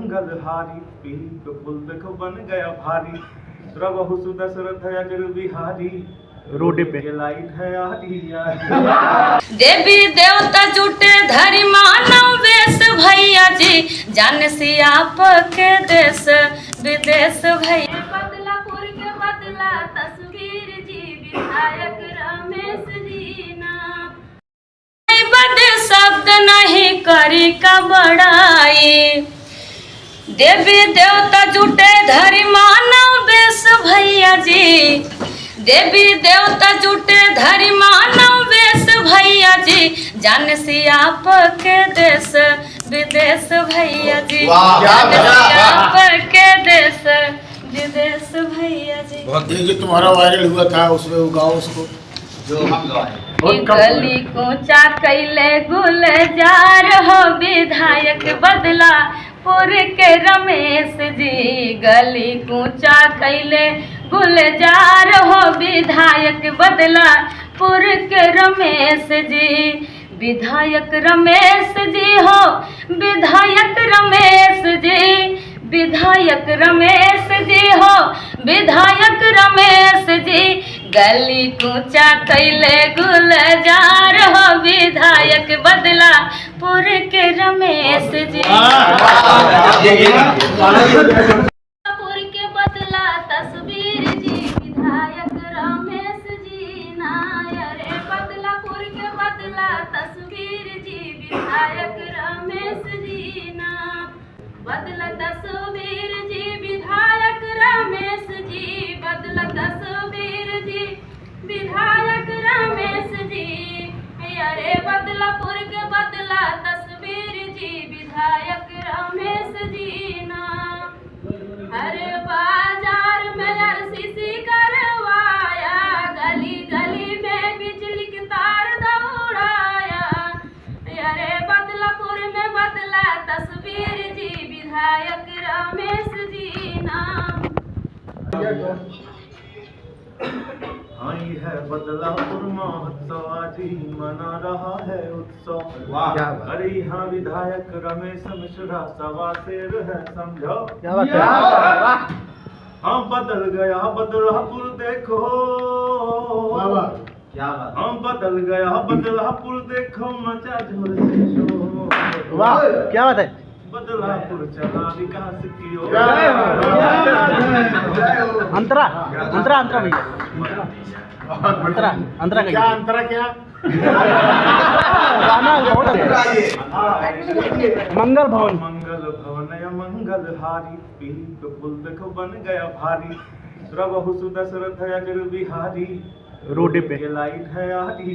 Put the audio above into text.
मंगलहारी पीली तो फूल देखो बन गया भारी रघु सुदशरथ अजर बिहारी रोड पे लाइट है आरी देवी देवता जुटे धरि मानव वेश भैया जी जान सियाप के देश विदेश भैया बदलापुर के बदला तस्वीर जी विधायक रमेश जी ना बद शब्द नहीं करी का बड़ाई देवी देवता जुटे धरि मानव वेश भैया जी देवी देवता जुटे धरि मानव वेश भैया जी जान सियाप के देश विदेश भैया जी जान सियाप के देश विदेश भैया जी। बहुत ये तुम्हारा वायरल हुआ था उसमें गाओ उसको जो हम गाए गली कूचा कैले गुलजार हो विधायक बदलापुर के रमेश जी गली कूचा कैले गुलजार हो विधायक बदलापुर के रमेश जी विधायक रमेश जी हो विधायक रमेश जी विधायक रमेश जी हो विधायक रमेश जी गली कूचा कैले गुलजार हो विधायक बदलापुर के रमेश जी बदलापुर के बदला तस्वीर जी विधायक रमेश जी नायरे बदलापुर के बदला तस्वीर जी विधायक रमेश जी ना बदला तस्वीर जी विधायक रमेश जी बदला तस्वीर जी विधायक रमेश जी अरे बदलापुर के बदला तस्वीर जी विधायक रमेश जी ना अरे बाजार में आरसीसी करवाया गली गली में बिजली की तार दौड़ाया अरे बदलापुर में बदला तस्वीर जी विधायक रमेश जी नाम आई है बदलापुर महोत्सव आज ही मना रहा है उत्सव अरे यहाँ विधायक रमेश मिश्रा सवा शेर है समझो हाँ बदल गया बदलापुर देखो हाँ बदल गया बदलापुर देखो मचा जोर से शोर वाह क्या बात है बदलापुर चला विकास की ओर अंतरा अंतरा अंतरा भैया अंतरा अंतरा क्या अंतरा क्या गाना बहुत मंगल भवन या मंगलहारी पीली तो फूल देखो बन गया भारी रघु सुदशरथ अजर बिहारी रोड पे लाइट है आरी